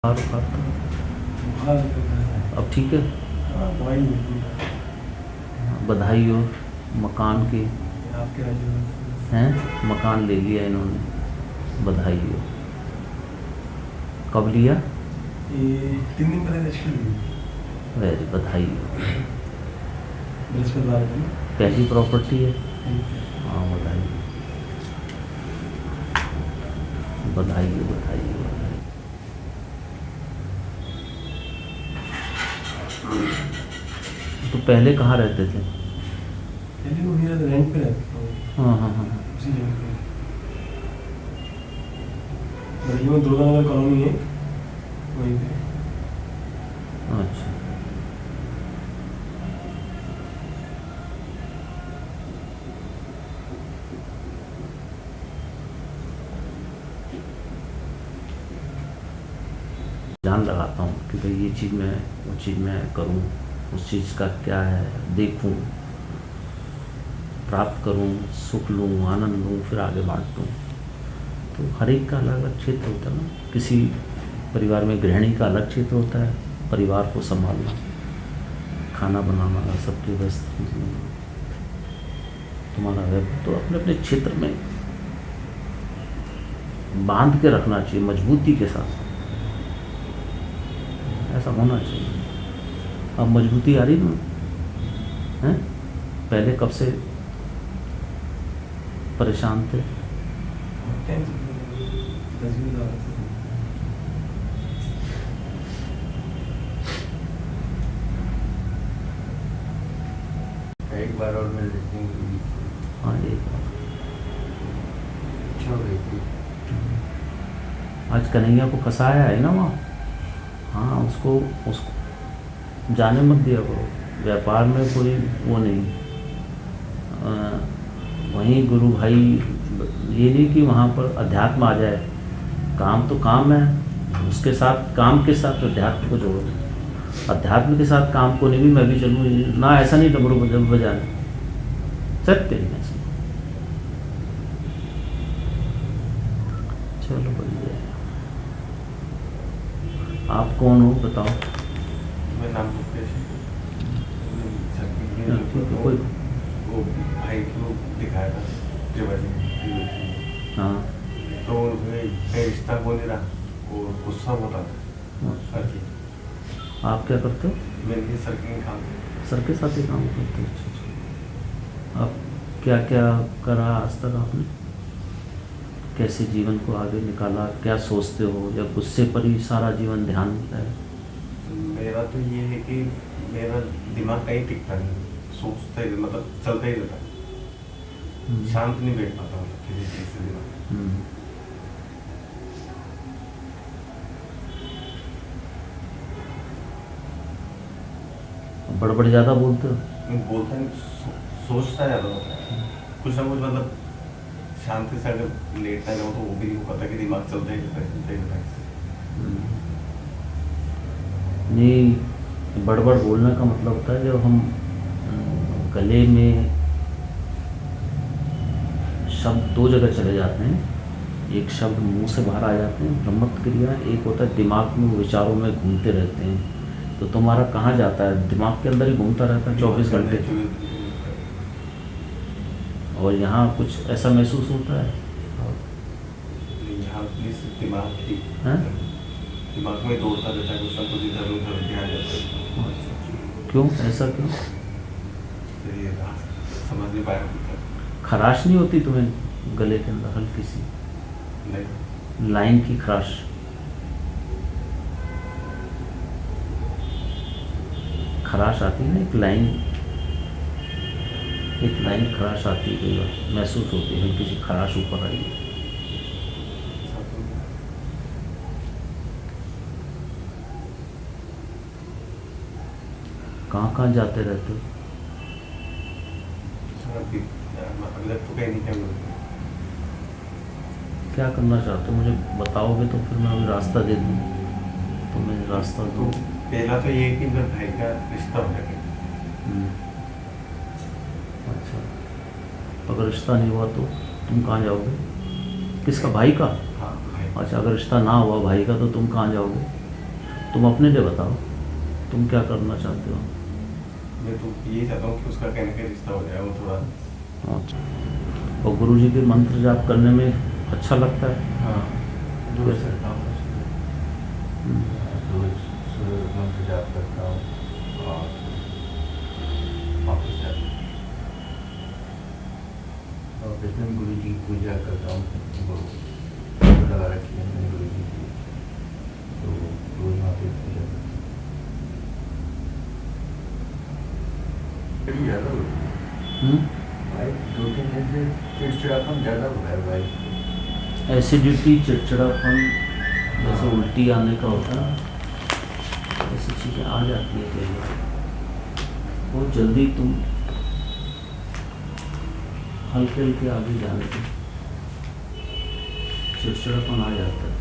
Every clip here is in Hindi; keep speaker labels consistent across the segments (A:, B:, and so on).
A: बुखार था। अब ठीक है। बधाई हो मकान की। हैं मकान ले लिया इन्होंने, बधाई हो। कब लिया?
B: ये 3 दिन पहले रजिस्टर हुई।
A: वेरी बधाई हो।
B: बृहस्पतिवार को
A: कैसी प्रॉपर्टी है? हाँ बधाई हो, बधाई हो, बधाई हो। तो पहले कहाँ रहते थे?
B: पहले वो मेरा रेंट पे रहता था।
A: हाँ हाँ हाँ।
B: उसी जगह पे बल्कि वो दुर्गा नगर कॉलोनी है वहीं पे।
A: अच्छा, ध्यान लगाता हूँ कि भाई ये चीज़ मैं वो चीज़ मैं करूँ, उस चीज़ का क्या है देखूँ, प्राप्त करूँ, सुख लूँ, आनंद लूँ, फिर आगे बांटूँ। तो हर एक का अलग अलग क्षेत्र होता है ना। किसी परिवार में गृहिणी का अलग क्षेत्र होता है, परिवार को संभालना, खाना बनाना, सबकी व्यवस्था। तुम्हारा है तो अपने अपने क्षेत्र में बांध के रखना चाहिए मजबूती के साथ, ऐसा होना चाहिए। अब मजबूती आ रही ना है? पहले कब से परेशान थे?
C: एक बार और मैं लिखूँ।
A: हाँ एक बार।
C: अच्छा हो गई थी।
A: आज कन्हैया को फंसाया है ना वहाँ। हाँ उसको जाने मत दिया करो। व्यापार में कोई वो नहीं। वहीं गुरु भाई, ये नहीं कि वहाँ पर अध्यात्म आ जाए। काम तो काम है, उसके साथ काम के साथ अध्यात्म को जोड़ो। अध्यात्म के साथ काम को नहीं भी मैं भी चलूँ ना, ऐसा नहीं डमरू बजाने। सत्य नहीं ऐसा। चलो बढ़िया है। आप कौन हो बताओ?
C: मेरा नाम मुकेश है।
A: कोई
C: वो भाई को दिखाया था त्रिवेदी।
A: हाँ
C: तो उनका रिश्ता हो नहीं रहा और गुस्सा होता था सर की।
A: आप क्या करते हो?
C: मेरे लिए सर के काम।
A: सर के साथ ही काम करते हो? अच्छा अच्छा। आप क्या क्या करा आज तक आपने? कैसे जीवन को आगे निकाला? क्या सोचते हो? या गुस्से पर ही सारा जीवन ध्यान है?
C: मेरा तो ये है कि मेरा दिमाग कहीं टिकता नहीं, सोचता ही मतलब चलता ही रहता है। शांत नहीं बैठ पाता मतलब किसी चीज़ से दिमाग।
A: बड़बड़ ज़्यादा बोलते हो?
C: बोलता नहीं, सोचता ज़्यादा होता है कुछ ना कुछ। मतलब शांति से अगर लेटना जाऊँ तो वो भी नहीं पता कि दिमाग चलता ही रहता है, चलता ही रहता है।
A: नहीं, बड़बड़ बोलने का मतलब होता है जब हम गले में शब्द दो जगह चले जाते हैं। एक शब्द मुंह से बाहर आ जाते हैं ब्रह्मत्व क्रिया, एक होता है दिमाग में विचारों में घूमते रहते हैं। तो तुम्हारा कहाँ जाता है? दिमाग के अंदर ही घूमता रहता है 24 घंटे। और यहाँ कुछ ऐसा महसूस होता है?
C: यहाँ दिमाग ही दिमाग में दौड़ता रहता है, कुछ ना कुछ इधर उधर ध्यान जाता है।
A: क्यों ऐसा क्यों?
C: ये समझ नहीं पाया।
A: खराश नहीं होती तुम्हें गले के अंदर हल्की सी?
C: नहीं,
A: लाइन की खराश? खराश आती है ना, एक लाइन खराश आती है, कई बार महसूस होती है हल्की सी खराश ऊपर आई है। कहाँ कहाँ जाते रहते हो?
C: अभी तक तो कहीं नहीं क्या।
A: क्या करना चाहते हो मुझे बताओगे तो फिर मैं अभी रास्ता दे दूँ, तो मैं रास्ता
C: तो
A: दूँ।
C: पहला तो ये कि मेरे भाई का रिश्ता हो जाए।
A: अच्छा, अगर रिश्ता नहीं हुआ तो तुम कहाँ जाओगे? किसका? भाई का?
C: हाँ भाई।
A: अच्छा, अगर रिश्ता ना हुआ भाई का तो तुम कहाँ जाओगे? तुम अपने लिए बताओ, तुम क्या करना चाहते हो?
C: मैं तो यही चाहता हूँ कि उसका कहने का रिश्ता हो जाए वो थोड़ा।
A: अच्छा। और गुरुजी के मंत्र जाप करने में अच्छा लगता है?
D: हाँ, रोज करता हूँ। रोज सुबह मंत्र जाप करता हूँ और ऑफिस जाता हूँ। ऑफिस में गुरु जी की पूजा करता हूँ, वो लगा रखी है मैंने गुरु जी की, तो रोज वहाँ पे पूजा करता हूँ। ज़्यादा हो भाई, 2-3 दिन से चिड़चिड़ापन ज़्यादा हो रहा है भाई।
A: एसिडिटी, चिड़चिड़ापन, जैसे उल्टी आने का होता है, ऐसी चीज़ें आ जाती है कई बार। बहुत जल्दी तुम हल्के हल्के आगे जाने की, चिड़चिड़ापन आ जाता है।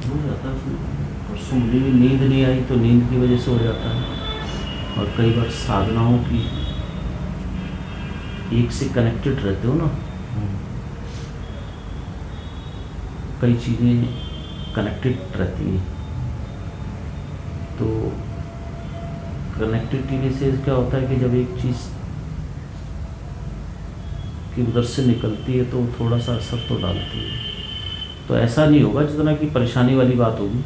A: हो जाता है। परसों मुझे भी नींद नहीं आई तो नींद की वजह से हो जाता है। और कई बार साधनाओं की एक से कनेक्टेड रहते हो ना, कई चीज़ें कनेक्टेड रहती हैं, तो कनेक्टिविटी से क्या होता है कि जब एक चीज़ की उधर से निकलती है तो थोड़ा सा असर तो डालती है। तो ऐसा नहीं होगा जितना कि परेशानी वाली बात होगी।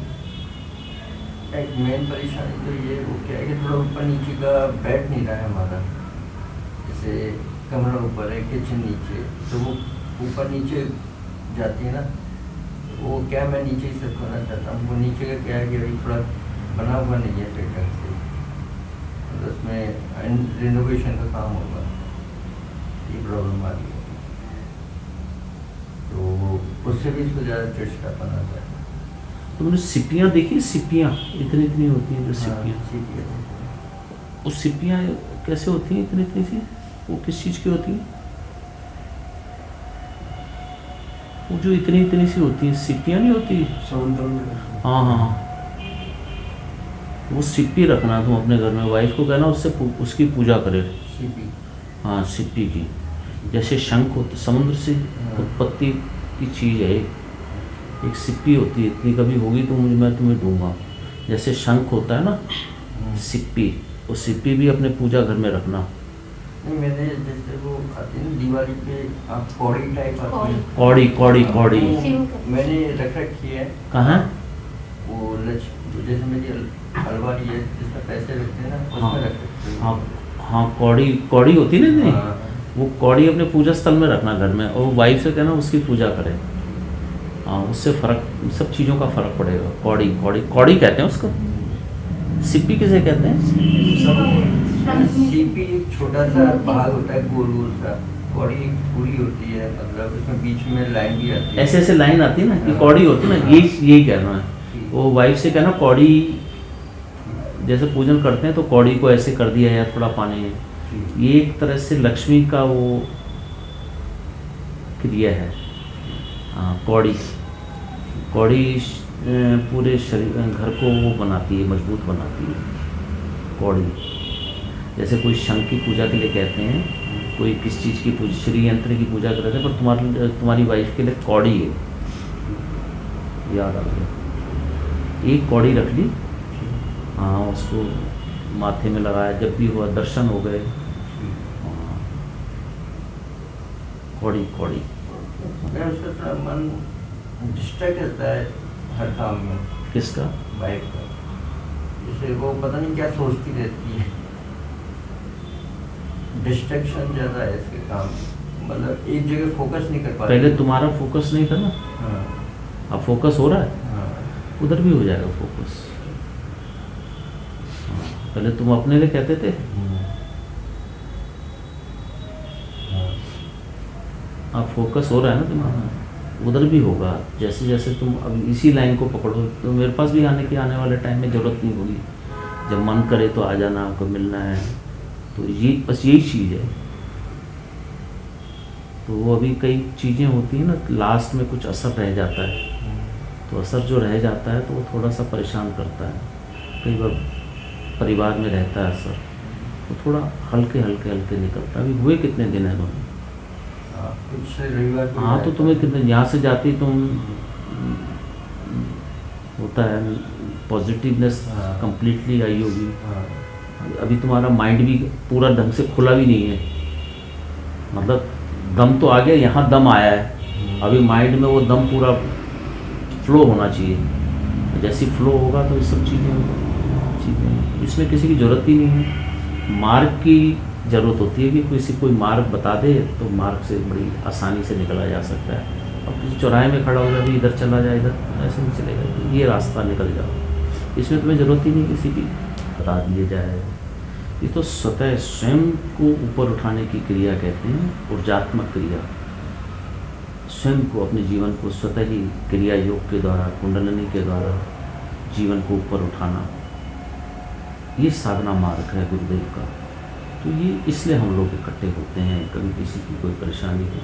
D: एक मेन परेशानी तो ये वो क्या है कि थोड़ा ऊपर नीचे का बैठ नहीं रहा है हमारा। जैसे कमरा ऊपर है, किचन नीचे, तो वो ऊपर नीचे जाती है ना, वो क्या मैं नीचे ही सब करना चाहता हूँ। वो नीचे का क्या है कि अभी थोड़ा बना हुआ नहीं है सही ढंग से, तो उसमें रिनोवेशन का काम होगा, ये प्रॉब्लम आ रही है। तो उससे भी इसको ज़्यादा चिड़चिड़ापन आता है।
A: तुमने सिपियाँ देखी? सिपियाँ इतनी इतनी होती हैं जो सिपियाँ, वो सिपियाँ कैसे होती हैं इतनी इतनी सी? वो किस चीज़ की होती हैं? वो जो इतनी इतनी सी होती हैं, सिपियाँ नहीं होती?
B: समुद्र में।
A: हाँ हाँ, वो सिप्पी रखना तुम अपने घर में। वाइफ को कहना उससे उसकी पूजा करे।
D: सीपी,
A: हाँ, सिप्पी की। जैसे शंख होता, समुद्र से उत्पत्ति की चीज़ है, एक सिप्पी होती है, इतनी कभी होगी तो मैं तुम्हें दूंगा। जैसे शंख होता है ना, सिप्पी, वो सिप्पी भी अपने पूजा घर में रखना।
D: नहीं मैंने जैसे वो आती है ना दिवाली पे, आप कौड़ी टाइप आती है,
A: कौड़ी कौड़ी कौड़ी
D: मैंने रख रखी है।
A: कहाँ?
D: वो जैसे मेरी अलमारी है जिसमें पैसे रखते हैं ना,
A: हाँ
D: उसमें रख रखते हैं।
A: हाँ हाँ, कौड़ी कौड़ी होती है ना,
D: हाँ,
A: वो कौड़ी अपने पूजा स्थल में रखना घर में, और वाइफ से कहना उसकी पूजा करे। हाँ, उससे फ़र्क, सब चीज़ों का फ़र्क पड़ेगा। कौड़ी कौड़ी कौड़ी कहते हैं उसको। सिप्पी किसे कहते हैं?
D: सीपी एक छोटा सा भाग होता है गोल गोल सा, कौड़ी पूरी होती है, मतलब उसमें बीच में लाइन भी आती है।
A: ऐसे ऐसे लाइन आती है ना, कि कौड़ी होती है ना, यही कहना है। वो वाइफ से कहना कौड़ी, जैसे पूजन करते हैं तो कौड़ी को ऐसे कर दिया या थोड़ा पानी है। ये एक तरह से लक्ष्मी का वो क्रिया है। हाँ, कौड़ी कौड़ी पूरे शरीर घर को वो बनाती है, मजबूत बनाती है कौड़ी। जैसे कोई शंख की पूजा के लिए कहते हैं, कोई किस चीज़ की पूजा, श्री यंत्र की पूजा करते हैं, पर तुम्हारी वाइफ के लिए कौड़ी है, याद आ गया। एक कौड़ी रख ली, हाँ, उसको माथे में लगाया, जब भी हुआ दर्शन हो गए। हाँ, कौड़ी कौड़ी।
D: मैं उसका थोड़ा मन डिस्ट्रैक्ट रहता है हर काम में।
A: किसका?
D: वाइफ का। जैसे वो पता नहीं क्या सोचती रहती है, डिस्ट्रैक्शन ज़्यादा है इसके काम में, मतलब एक जगह फोकस नहीं कर पाती।
A: पहले तुम्हारा फोकस नहीं था ना,
D: हाँ
A: अब फोकस हो रहा है,
D: हाँ,
A: उधर भी हो जाएगा फोकस। हाँ, पहले तुम अपने लिए कहते थे, अब फोकस हो रहा है ना तुम्हारा, उधर भी होगा। जैसे जैसे तुम अब इसी लाइन को पकड़ो तो मेरे पास भी आने वाले टाइम में ज़रूरत नहीं होगी। जब मन करे तो आ जाना, आपको मिलना है, तो ये बस यही चीज़ है। तो वो अभी कई चीज़ें होती हैं ना, लास्ट में कुछ असर रह जाता है, तो असर जो रह जाता है तो वो थोड़ा सा परेशान करता है। कई बार परिवार में रहता है असर, तो थोड़ा हल्के हल्के हल्के निकलता है। अभी हुए कितने दिन हैं तुम्हें?
D: कुछ रविवार को
A: हाँ, तो
D: जाया
A: तुम्हें
D: था।
A: कितने यहाँ से जाती तुम होता है पॉजिटिवनेस
D: हाँ।
A: कंप्लीटली आई होगी।
D: हाँ
A: अभी तुम्हारा माइंड भी पूरा ढंग से खुला भी नहीं है, मतलब दम तो आ गया, यहाँ दम आया है, अभी माइंड में वो दम पूरा फ्लो होना चाहिए। जैसे फ्लो होगा तो ये सब चीज़ें इसमें किसी की ज़रूरत ही नहीं है। मार्ग की ज़रूरत होती है कि किसी कोई मार्ग बता दे तो मार्ग से बड़ी आसानी से निकला जा सकता है। अब किसी चौराहे में खड़ा हो जाए अभी इधर चला जाए इधर, ऐसे नहीं चलेगा, ये रास्ता निकल जाओ। इसमें तुम्हें ज़रूरत ही नहीं किसी की बता दिए जाए। ये तो स्वतः स्वयं को ऊपर उठाने की क्रिया कहते हैं, ऊर्जात्मक क्रिया। स्वयं को अपने जीवन को स्वतः ही क्रिया योग के द्वारा, कुंडलिनी के द्वारा जीवन को ऊपर उठाना, ये साधना मार्ग है गुरुदेव का। तो ये इसलिए हम लोग इकट्ठे होते हैं। कभी किसी की कोई परेशानी हो,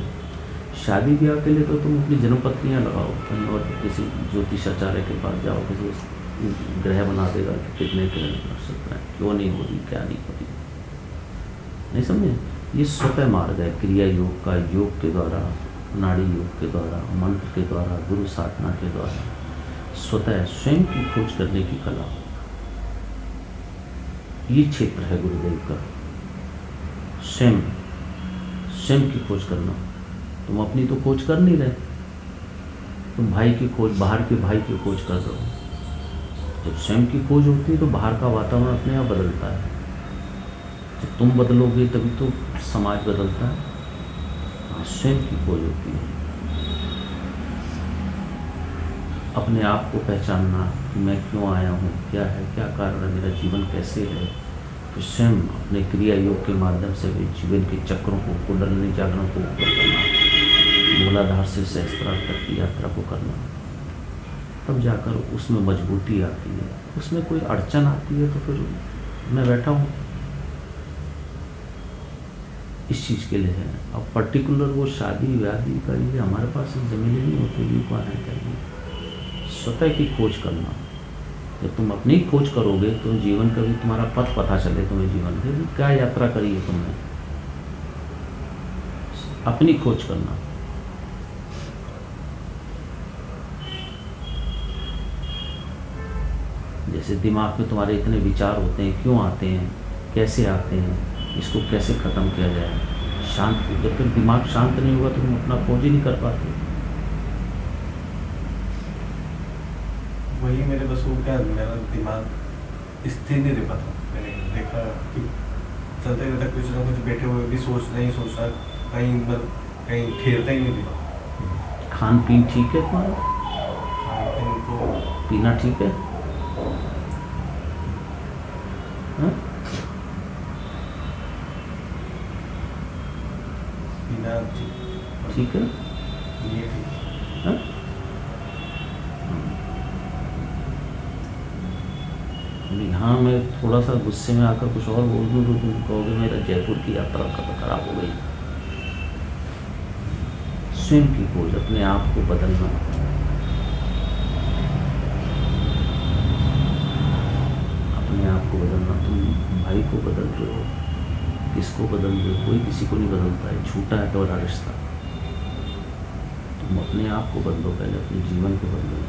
A: शादी ब्याह के लिए तो तुम अपनी जन्मपत्रियाँ लगाओ कहीं और किसी ज्योतिषाचार्य के पास जाओ, किसी ग्रह बना देगा कि कितने कितने कर सकता है, क्यों नहीं हो रही, क्या नहीं हो रही, नहीं समझे। ये स्वतः मार्ग है क्रिया योग का, योग के द्वारा, नाड़ी योग के द्वारा, मंत्र के द्वारा, गुरु साधना के द्वारा, स्वतः स्वयं की खोज करने की कला, ये क्षेत्र है गुरुदेव का। स्वयं स्वयं की खोज करना। तुम अपनी तो खोज कर नहीं रहे, तुम भाई की खोज, बाहर के भाई की खोज कर रहे हो। जब स्वयं की खोज होती है तो बाहर का वातावरण अपने आप बदलता है। जब तुम बदलोगे तभी तो समाज बदलता है। स्वयं की खोज होती है, अपने आप को पहचानना कि मैं क्यों आया हूँ, क्या है, क्या कारण है, मेरा जीवन कैसे है। फिर स्वयं अपने क्रिया योग के माध्यम से भी जीवन के चक्रों को, कुंडलिनी जागरण को ऊपर करना, मूलाधार से सहस्त्रार तक की यात्रा को करना, तब जाकर उसमें मजबूती आती है। उसमें कोई अड़चन आती है तो फिर मैं बैठा हूँ इस चीज़ के लिए है। अब पर्टिकुलर वो शादी व्यादी का ये हमारे पास ज़मीन नहीं होती, भी को आना चाहिए। स्वतः की खोज करना, जब तुम अपनी खोज करोगे तो जीवन का भी तुम्हारा पथ पता चले, तुम्हें जीवन में क्या यात्रा करी है तुमने, अपनी खोज करना। जैसे दिमाग में तुम्हारे इतने विचार होते हैं, क्यों आते हैं, कैसे आते हैं, इसको कैसे ख़त्म किया जाए। शांत, जब तक दिमाग शांत नहीं होगा तो तुम अपना खोज ही नहीं कर पाते।
C: वही मेरे बस वो क्या, मेरा दिमाग स्थिर नहीं रह पाता। मैंने देखा कि चलते रहता, कुछ ना कुछ बैठे हुए भी सोच रहा, कहीं मतलब कहीं ठहरता ही नहीं दिमाग।
A: खान पीन ठीक है तुम्हारा,
C: खान तो
A: पीना ठीक है, हाँ?
C: पीना
A: ठीक है,
C: ये ठीक।
A: हाँ? यहाँ मैं थोड़ा सा गुस्से में आकर कुछ और बोल दूँ तो तुम कहोगे मेरा जयपुर की यात्रा खराब हो गई। स्वयं की खोज, अपने आप को बदलना, अपने आप को बदलना। तुम भाई को बदल रहे हो, किसको बदल रहे हो, कोई किसी को नहीं बदलता है, छूटा है तुम्हारा रिश्ता। तुम अपने आप को बदलो, पहले अपने जीवन को बदलो।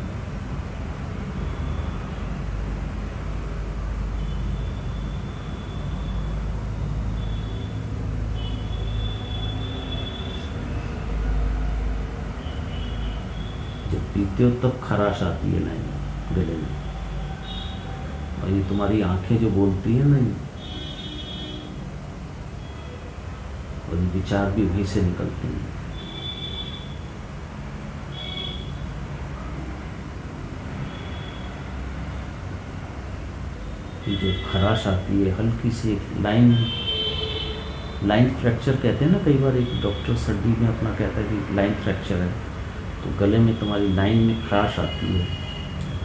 A: जब पीते हो तब खराश आती है नहीं गले में, और ये तुम्हारी आंखें जो बोलती है नहीं, और ये विचार भी वहीं से निकलते हैं। ये जो खराश आती है, हल्की सी एक लाइन फ्रैक्चर कहते हैं ना, कई बार एक डॉक्टर सर्दी में अपना कहता है कि लाइन फ्रैक्चर है, तो गले में तुम्हारी लाइन में खराश आती है।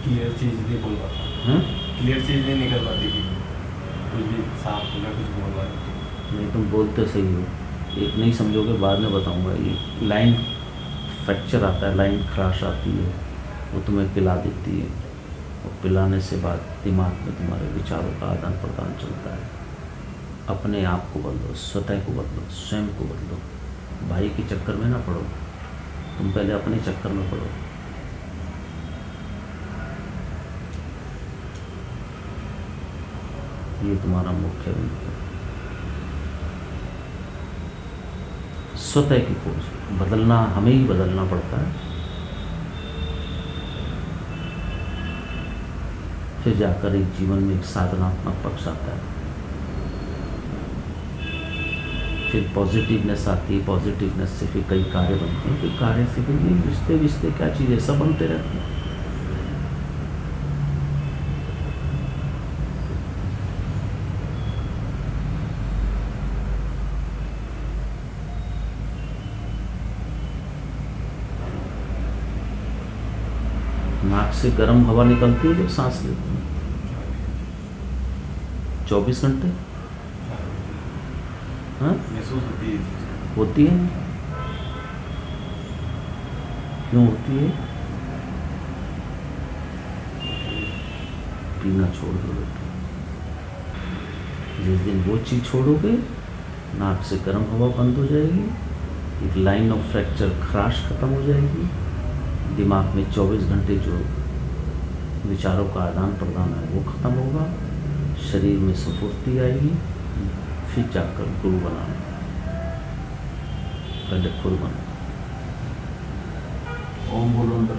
C: क्लियर चीज़ नहीं बोल पाता,
A: हाँ?
C: क्लियर चीज़ नहीं निकल पाती थी, कुछ भी साफ होगा, कुछ बोल रहा है।
A: नहीं, तुम बोलते सही हो, एक नहीं समझोगे, बाद में बताऊंगा। ये लाइन फ्रैक्चर आता है, लाइन खराश आती है, वो तुम्हें पिला देती है, और पिलाने से बाद दिमाग में तुम्हारे विचारों का आदान प्रदान चलता है। अपने आप को बदलो, स्वतः को बदलो, स्वयं को बदलो। भाई के चक्कर में ना पड़ो, तुम पहले अपने चक्कर में पड़ो। ये तुम्हारा मुख्य बिंदु है। स्वतः की खोज, बदलना हमें ही बदलना पड़ता है, फिर जाकर एक जीवन में एक साधनात्मक पक्ष आता है, फिर पॉजिटिवनेस आती है, पॉजिटिवनेस से फिर कई कार्य बनते हैं, फिर कार्य से फिर ये रिश्ते विश्ते क्या चीज़ें सब बनते रहते हैं। नाक से गर्म हवा निकलती है जब सांस लेते हैं, 24 घंटे हाँ
C: महसूस होती है ये चीज़।
A: होती है। क्यों होती है? पीना छोड़ दो। जिस दिन वो चीज़ छोड़ोगे, नाक से गर्म हवा बंद हो जाएगी, एक लाइन ऑफ फ्रैक्चर खराश खत्म हो जाएगी, दिमाग में 24 घंटे जो विचारों का आदान प्रदान है वो खत्म होगा, शरीर में स्फूर्ति आएगी, फिर जाकर गुरु बनाना, पहले खुद बनो।
D: ओम बोलो अंदर।